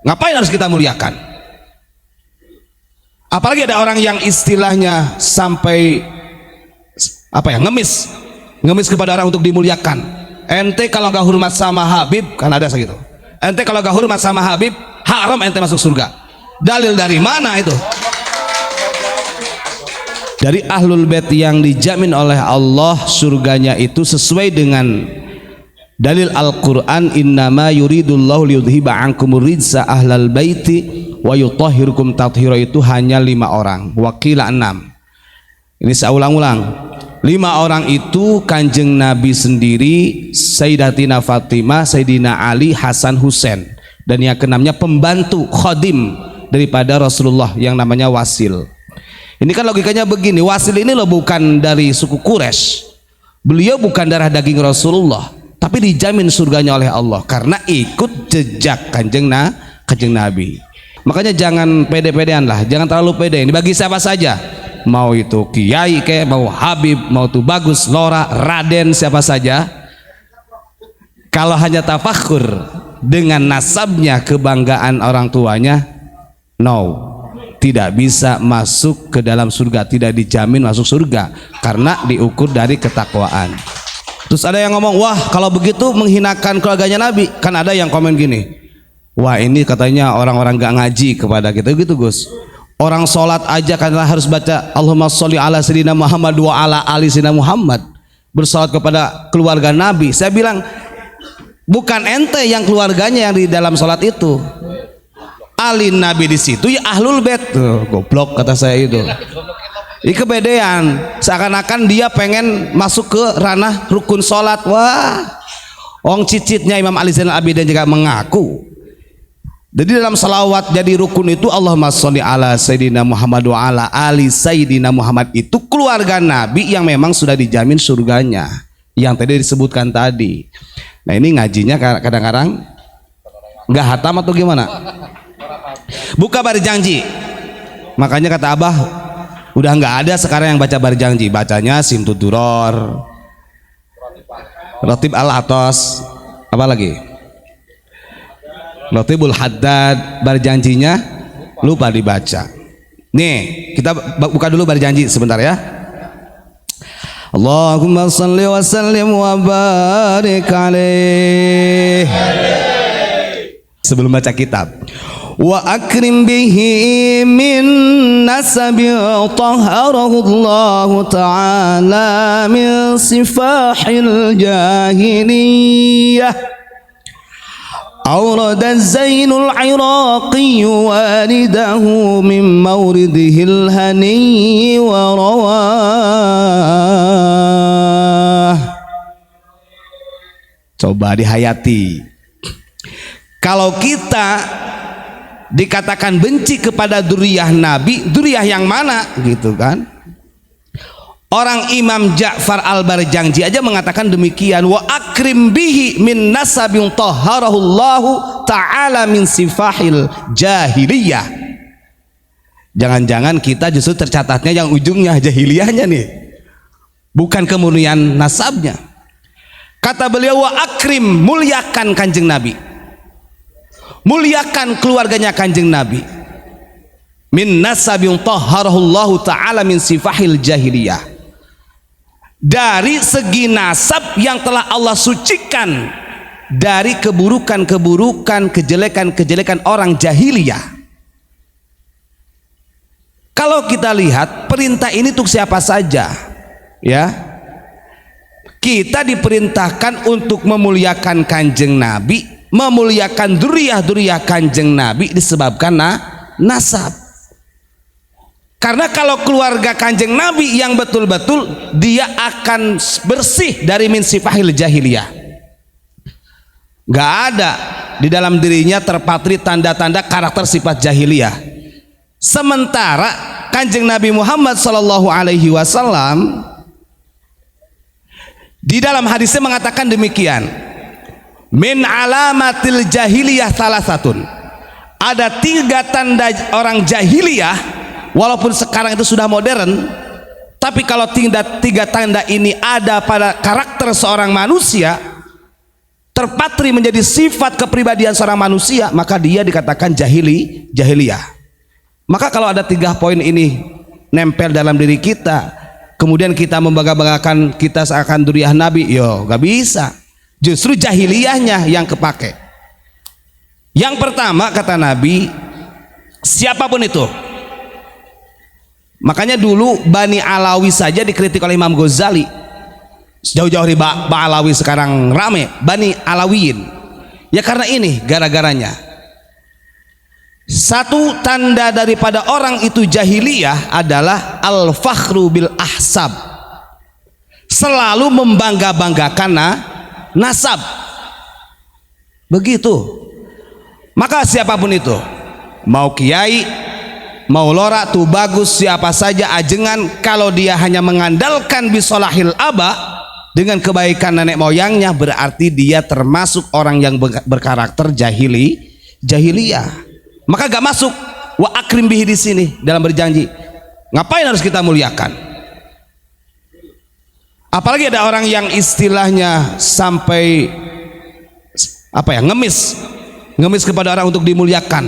Ngapain harus kita muliakan? Apalagi ada orang yang istilahnya sampai apa ya, ngemis kepada orang untuk dimuliakan. Ente kalau gak hormat sama Habib, kan ada segitu. Ente kalau gak hormat sama Habib, haram ente masuk surga. Dalil dari mana itu? Dari ahlul bait yang dijamin oleh Allah surganya itu sesuai dengan dalil Al-Quran, innama yuridullahu liyudhiba ankumur rijsa ahlal baiti wa yutahhirukum tathira, itu hanya 5 orang, wakila 6. Ini saya ulang-ulang, 5 orang itu Kanjeng Nabi sendiri, Sayyidatina Fatimah, Sayyidina Ali, Hasan, Husain, dan yang keenamnya pembantu khadim daripada Rasulullah yang namanya Wasil. Ini kan logikanya begini, Wasil ini loh bukan dari suku Quraisy, beliau bukan darah daging Rasulullah, tapi dijamin surganya oleh Allah karena ikut jejak kanjeng Nabi. Makanya jangan pede-pedean lah, jangan terlalu pede. Ini bagi siapa saja, mau itu kiai kayak, mau Habib, mau itu Bagus, Lora, Raden, siapa saja. Kalau hanya tafakhur dengan nasabnya, kebanggaan orang tuanya, no, tidak bisa masuk ke dalam surga, tidak dijamin masuk surga karena diukur dari ketakwaan. Terus ada yang ngomong, wah kalau begitu menghinakan keluarganya Nabi. Kan ada yang komen gini, wah ini katanya orang-orang gak ngaji kepada kita gitu Gus. Orang sholat aja kan harus baca Allahumma sholli ala sayyidina Muhammad wa ala ali sayyidina Muhammad, bersolat kepada keluarga Nabi. Saya bilang, bukan ente yang keluarganya yang di dalam sholat itu, Ali Nabi di situ ya ahlul bait. Tuh, goblok kata saya itu. Ini kebedean, seakan-akan dia pengen masuk ke ranah rukun sholat. Wah, ong cicitnya Imam Ali Zainal Abidin juga mengaku. Jadi dalam salawat jadi rukun itu Allahumma sholli ala sayyidina Muhammad wa ala ali sayyidina Muhammad, itu keluarga Nabi yang memang sudah dijamin surganya, yang tadi disebutkan tadi. Nah ini ngajinya kadang-kadang nggak hatam atau gimana? Buka Barjanji. Makanya kata Abah, udah nggak ada sekarang yang baca Barjanji, bacanya Simtuduror, Ratib Al-Atos, apa lagi? Ratibul Haddad. Barjanjinya lupa dibaca. Nih, kita buka dulu Barjanji sebentar ya. Allahumma salli wa sallim wa barik alaih. Sebelum baca kitab, wa akrim bihi min nasabi tahharahu Allah ta'ala min sifahil jahiliyah. أورد الزين العراقي والده من مورده الهني ورواه. Coba dihayati. Kalau kita dikatakan benci kepada duriyah Nabi, duriyah yang mana gitu kan? Orang Imam Ja'far Al-Barjanji aja mengatakan demikian, wa akrim bihi min nasabin tahharahullahu ta'ala min sifahil jahiliyah. Jangan-jangan kita justru tercatatnya yang ujungnya jahiliyahnya nih, bukan kemurnian nasabnya. Kata beliau, wa akrim, muliakan kanjeng Nabi, muliakan keluarganya kanjeng Nabi, min nasabin tahharahullahu ta'ala min sifahil jahiliyah, dari segi nasab yang telah Allah sucikan dari keburukan-keburukan, kejelekan-kejelekan orang jahiliyah. Kalau kita lihat perintah ini untuk siapa saja ya, kita diperintahkan untuk memuliakan kanjeng Nabi, memuliakan duriyah-duriyah kanjeng Nabi disebabkan nasab. Karena kalau keluarga kanjeng Nabi yang betul-betul, dia akan bersih dari min sifahil jahiliyah. Gak ada di dalam dirinya terpatri tanda-tanda karakter sifat jahiliyah. Sementara kanjeng Nabi Muhammad SAW di dalam hadisnya mengatakan demikian, min alamatil jahiliyah salah satun, ada 3 tanda orang jahiliyah. Walaupun sekarang itu sudah modern, tapi kalau 3 tanda ini ada pada karakter seorang manusia, terpatri menjadi sifat kepribadian seorang manusia, maka dia dikatakan jahiliyah. Maka kalau ada 3 poin ini nempel dalam diri kita, kemudian kita membangga-banggakan kita seakan dzurriyyah Nabi, yo gak bisa. Justru jahiliyahnya yang kepake. Yang pertama kata Nabi, siapapun itu. Makanya dulu Bani Alawi saja dikritik oleh Imam Ghazali. Jauh-jauh dari Alawi sekarang rame Bani Alawiyin. Ya karena ini gara-garanya. Satu tanda daripada orang itu jahiliyah adalah al-fakhru bil ahsab. Selalu membangga-banggakan nasab. Begitu. Maka siapapun itu, mau kiai, mau lora, tuh bagus, siapa saja ajengan, kalau dia hanya mengandalkan bisolahil aba, dengan kebaikan nenek moyangnya, berarti dia termasuk orang yang berkarakter jahiliyah. Maka gak masuk wa akrim bihi di sini dalam berjanji. Ngapain harus kita muliakan? Apalagi ada orang yang istilahnya sampai ngemis kepada orang untuk dimuliakan.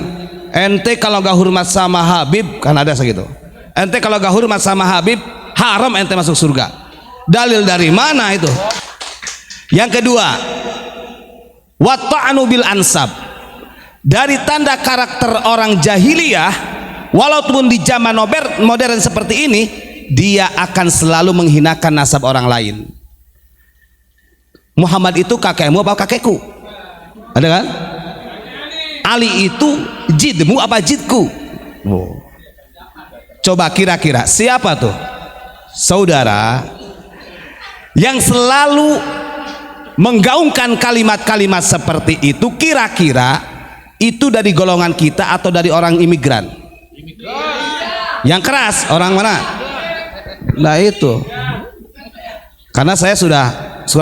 Ente kalau gak hormat sama Habib, kan ada segitu. Ente kalau gak hormat sama Habib, haram ente masuk surga. Dalil dari mana itu? Yang kedua, wa ta'nu bil ansab. Dari tanda karakter orang jahiliyah, walaupun di zaman modern seperti ini, dia akan selalu menghinakan nasab orang lain. Muhammad itu kakekmu apa kakekku? Ada kan? Ali itu jidmu apa jidku? Oh. Coba kira-kira siapa tuh saudara yang selalu menggaungkan kalimat-kalimat seperti itu? Kira-kira itu dari golongan kita atau dari orang imigran? Yang keras orang mana? Nah itu. Karena saya sudah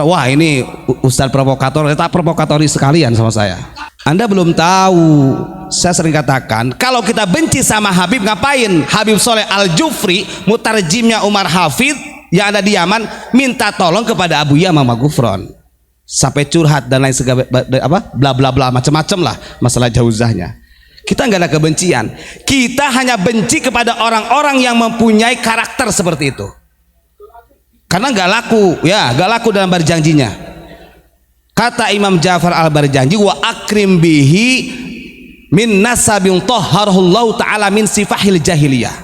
wah ini Ustadz provokator, tak provokatori sekalian sama saya. Anda belum tahu, saya sering katakan kalau kita benci sama Habib, ngapain? Habib Soleh Al-Jufri, mutarjimnya Umar Hafid yang ada di Yaman, minta tolong kepada Abu Yamam Gufron sampai curhat dan lain segala bla bla bla macam-macam lah masalah jauzahnya. Kita nggak ada kebencian, kita hanya benci kepada orang-orang yang mempunyai karakter seperti itu. Karena nggak laku dalam berjanjinya. Kata Imam Ja'far al-Barjanji, wa akrim bihi min nasabin tahharahullahu ta'ala min sifahil jahiliyah.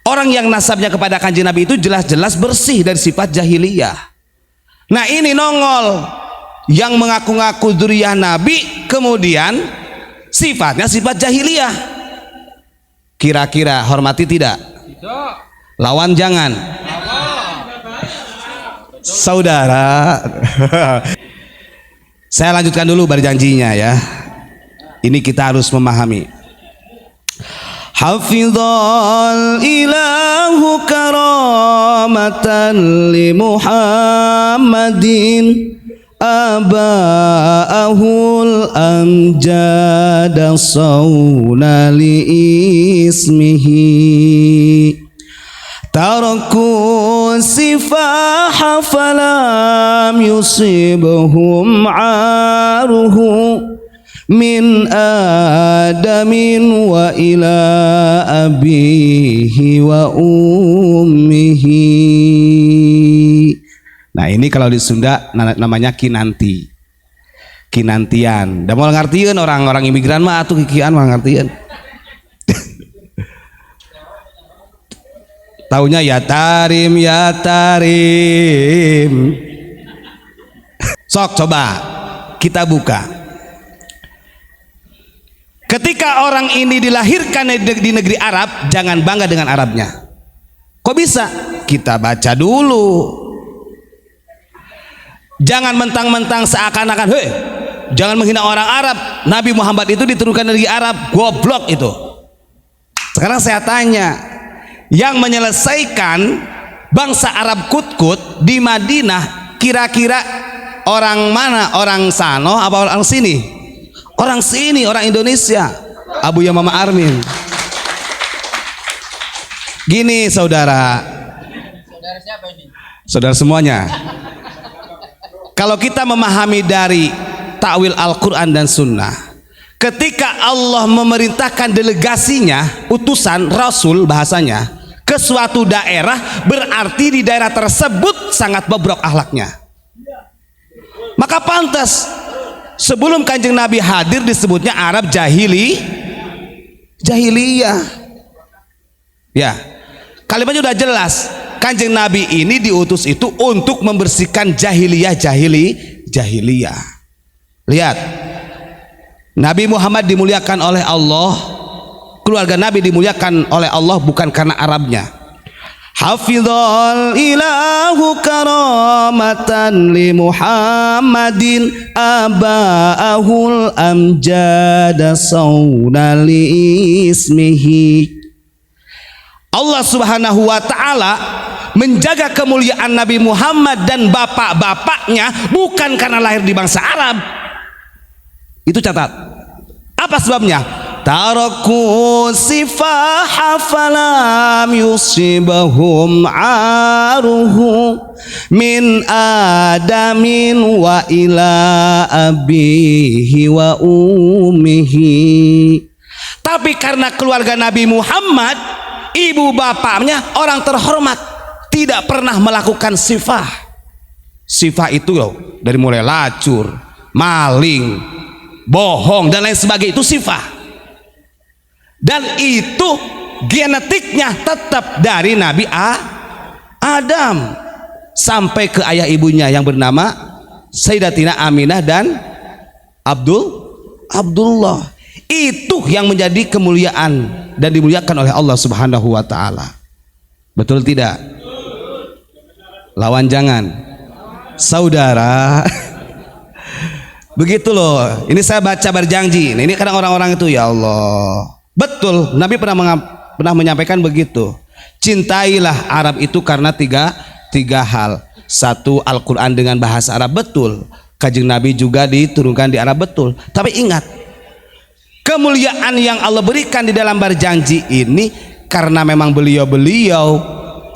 Orang yang nasabnya kepada kanjeng Nabi itu jelas-jelas bersih dari sifat jahiliyah. Nah ini nongol yang mengaku-ngaku dzurriyyah Nabi, kemudian sifatnya sifat jahiliyah. Kira-kira hormati tidak? Lawan jangan. Saudara, saya lanjutkan dulu berjanjinya ya. Ini kita harus memahami. Hafizal ilahu karamatan li Muhammadin aba'ahul amjada sawna li ismihi taraku sifaha falam yusibhum aruhu min adamin wa ila abihi wa ummihi. Nah ini kalau di Sunda namanya kinanti, kinantian. Dan mau ngartiin orang-orang imigran mah atuh kikian mau ngartiin. Taunya ya tarim ya tarim. Sok coba kita buka. Ketika orang ini dilahirkan di negeri Arab, jangan bangga dengan Arabnya. Kok bisa? Kita baca dulu. Jangan mentang-mentang seakan-akan, hei, jangan menghina orang Arab. Nabi Muhammad itu diturunkan dari Arab, goblok itu. Sekarang saya tanya, yang menyelesaikan bangsa Arab Kut-Kut di Madinah kira-kira orang mana? Orang Sano apa orang sini? Orang sini, orang Indonesia. Abu Yamam Armin. Gini saudara. Saudara siapa ini? Saudara semuanya. kalau kita memahami dari takwil Al-Quran dan Sunnah, ketika Allah memerintahkan delegasinya, utusan Rasul bahasanya, ke suatu daerah, berarti di daerah tersebut sangat bobrok akhlaknya. Maka pantas sebelum Kanjeng Nabi hadir disebutnya Arab jahiliyah. Ya, kalimatnya sudah jelas. Kanjeng Nabi ini diutus itu untuk membersihkan jahiliyah. Lihat, Nabi Muhammad dimuliakan oleh Allah, keluarga Nabi dimuliakan oleh Allah bukan karena Arabnya. Hafizal ilahu karamatan li Muhammadin aba'ahul amjada sawna li ismihi. Allah Subhanahu wa ta'ala menjaga kemuliaan Nabi Muhammad dan bapak-bapaknya bukan karena lahir di bangsa Arab. Itu catat. Apa sebabnya? Taraku sifaha falam yusibahum aruhu min adamin wa ila abihi wa umihi. Tapi karena keluarga Nabi Muhammad, ibu bapaknya orang terhormat, tidak pernah melakukan sifah. Sifah itu loh, dari mulai lacur, maling, bohong dan lain sebagainya, itu sifah. Dan itu genetiknya tetap dari Nabi Adam sampai ke ayah ibunya yang bernama Sayyidatina Aminah dan Abdullah. Itu yang menjadi kemuliaan dan dimuliakan oleh Allah Subhanahu wa ta'ala. Betul tidak? Lawan jangan, saudara. Begitu loh. Ini saya baca berjanji. Nah, ini kadang orang-orang itu, ya Allah, betul, Nabi pernah menyampaikan begitu. Cintailah Arab itu karena tiga hal. Satu, Al-Quran dengan bahasa Arab, betul. Kanjeng Nabi juga diturunkan di Arab, betul. Tapi ingat, kemuliaan yang Allah berikan di dalam berjanji ini karena memang beliau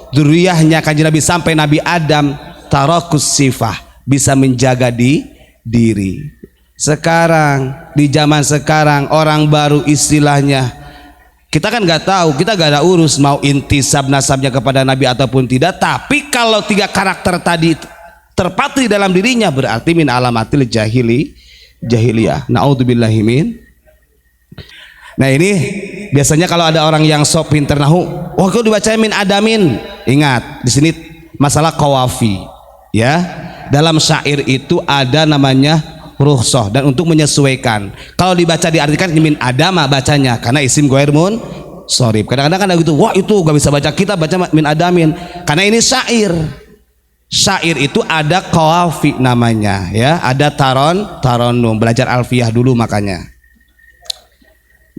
dzurriyyahnya Kanjeng Nabi sampai Nabi Adam, tarakus sifah, bisa menjaga diri. Sekarang di zaman sekarang orang baru istilahnya, kita kan nggak tahu, kita nggak ada urus mau intisab nasabnya kepada Nabi ataupun tidak. Tapi kalau tiga karakter tadi terpatri dalam dirinya, berarti min alamatil jahiliyah. Naudzubillahi min. Nah ini biasanya kalau ada orang yang sok pinter nahu, wah kok dibacain min adamin. Ingat di sini masalah qawafi, ya. Dalam syair itu ada namanya rukhsah dan untuk menyesuaikan. Kalau dibaca diartikan min adama bacanya karena isim ghair munsorib. Kadang-kadang kan gitu, wah itu gak bisa baca, kita baca min adamin karena ini syair. Syair itu ada qawafi namanya, ya, ada taronum. Belajar alfiyah dulu makanya.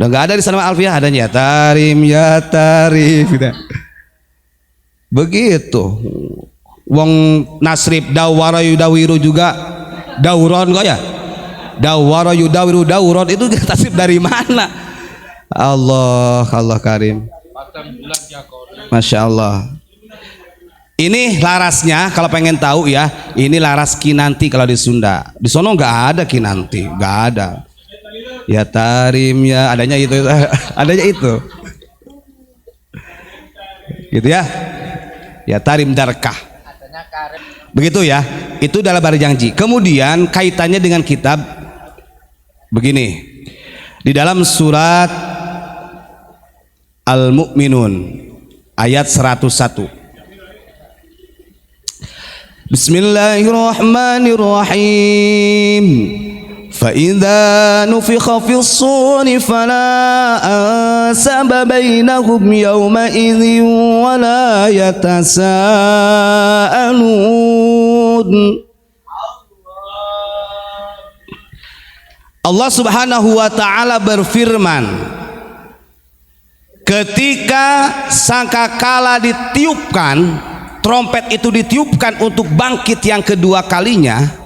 Udah nggak ada di sana alfiyah, adanya ya tarim gitu. Begitu. Wong nasrib dawara yudawiru juga dauron kok ya, dawara yudawiru dauron itu tasrif dari mana? Allah karim, Masya Allah. Ini larasnya kalau pengen tahu ya, ini laras kinanti kalau di Sunda. Di sono nggak ada kinanti, nggak ada. Ya tarim ya, adanya itu adanya itu gitu ya, ya tarim darkah. Begitu ya, itu dalam berjanji. Kemudian kaitannya dengan kitab begini, di dalam surat Al-Mu'minun ayat 101. Bismillahirrahmanirrahim. فَإِذَا نُفِخَ فِي الصُّورِ فَلَا أَنْسَابَ بَيْنَهُمْ يَوْمَئِذٍ وَلَا يَتَسَاءَلُونَ. Allah Subhanahu wa ta'ala berfirman, ketika sangkakala ditiupkan, trompet itu ditiupkan untuk bangkit yang kedua kalinya,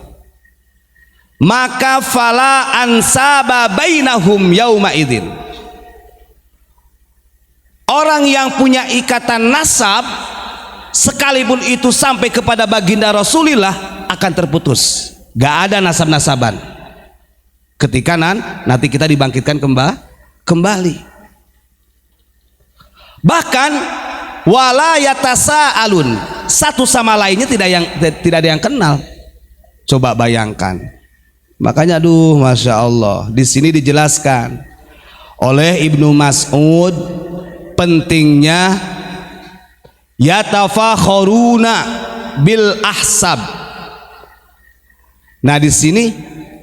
maka fala ansaba bainahum yauma idzin. Orang yang punya ikatan nasab sekalipun itu sampai kepada baginda Rasulullah akan terputus, gak ada nasab-nasaban ketika nanti kita dibangkitkan kembali. Bahkan wala yatasaalun, satu sama lainnya tidak ada yang kenal. Coba bayangkan. Makanya aduh, masya Allah, di sini dijelaskan oleh Ibnu Mas'ud pentingnya yatafakharuna bil ahsab. Nah di sini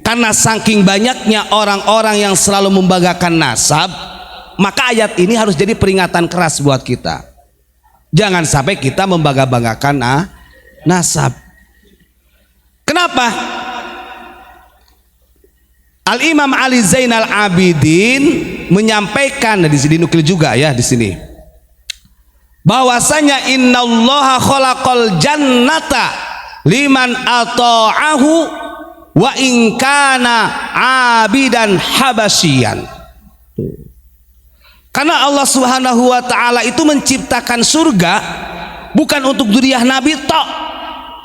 karena saking banyaknya orang-orang yang selalu membanggakan nasab, maka ayat ini harus jadi peringatan keras buat kita. Jangan sampai kita membangga-banggakan nasab. Kenapa? Al-Imam Ali Zainal Abidin menyampaikan, di sini nukil juga ya di sini, bahwasanya innallaha khalaqal jannata liman ata'ahu wa in kana abidan habasyian. Karena Allah Subhanahu wa taala itu menciptakan surga bukan untuk dzurriyyah Nabi tok,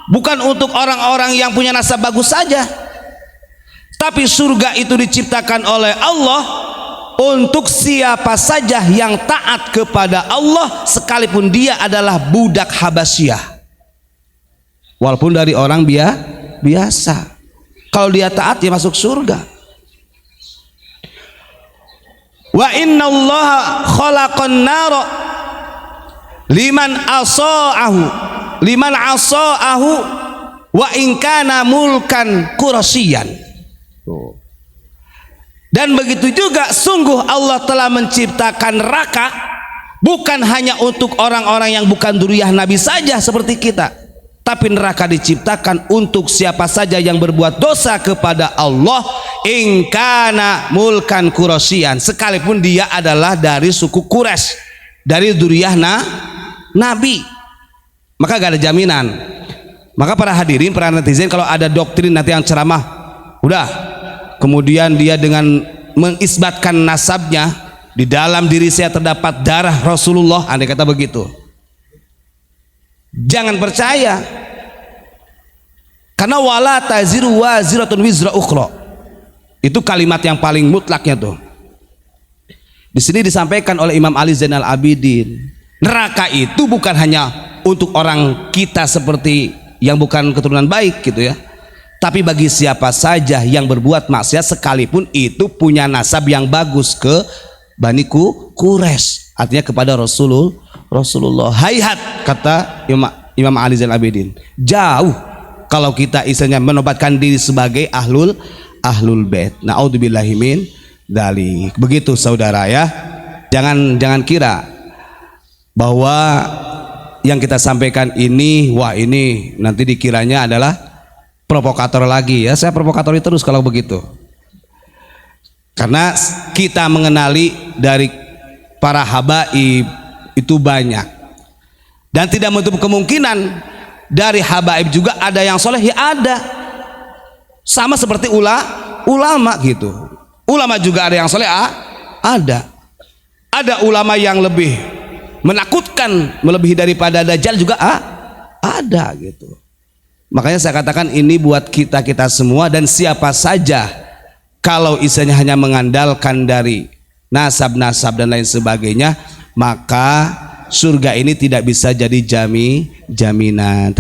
bukan untuk orang-orang yang punya nasab bagus saja, tapi surga itu diciptakan oleh Allah untuk siapa saja yang taat kepada Allah, sekalipun dia adalah budak Habasyah, walaupun dari orang biasa. Kalau dia taat, dia masuk surga. Wa innallaha khalaqan nara liman asa'ahu wa in kana mulkan qurasyian. Dan begitu juga sungguh Allah telah menciptakan neraka bukan hanya untuk orang-orang yang bukan dzurriyyah Nabi saja seperti kita, tapi neraka diciptakan untuk siapa saja yang berbuat dosa kepada Allah, in kana mulkan qurasyian, sekalipun dia adalah dari suku Quraisy, dari dzurriyyah Nabi. Maka gak ada jaminan. Maka para hadirin, para netizen, kalau ada doktrin nanti yang ceramah, udah kemudian dia dengan mengisbatkan nasabnya, di dalam diri saya terdapat darah Rasulullah, andai kata begitu, jangan percaya. Karena wala taziru waziratun wizra ukhra, itu kalimat yang paling mutlaknya tuh. Di sini disampaikan oleh Imam Ali Zainal Abidin, neraka itu bukan hanya untuk orang kita seperti yang bukan keturunan baik gitu ya, tapi bagi siapa saja yang berbuat maksiat, sekalipun itu punya nasab yang bagus ke Bani Quraisy, artinya kepada Rasulullah. Hayhat, kata Imam Ali Zainal Abidin, jauh kalau kita istilahnya menobatkan diri sebagai ahlul bait. Naudzubillahi min dzalik. Begitu saudara ya. Jangan kira bahwa yang kita sampaikan ini, wah ini nanti dikiranya adalah provokator lagi ya. Saya provokatori terus kalau begitu. Karena kita mengenali dari para habaib itu banyak, dan tidak menutup kemungkinan dari habaib juga ada yang soleh, ya ada, sama seperti ulama gitu. Ulama juga ada yang soleh, ada ulama yang lebih menakutkan melebihi daripada Dajjal juga ada gitu. Makanya saya katakan ini buat kita semua, dan siapa saja kalau istilahnya hanya mengandalkan dari nasab dan lain sebagainya, maka surga ini tidak bisa jadi jaminan.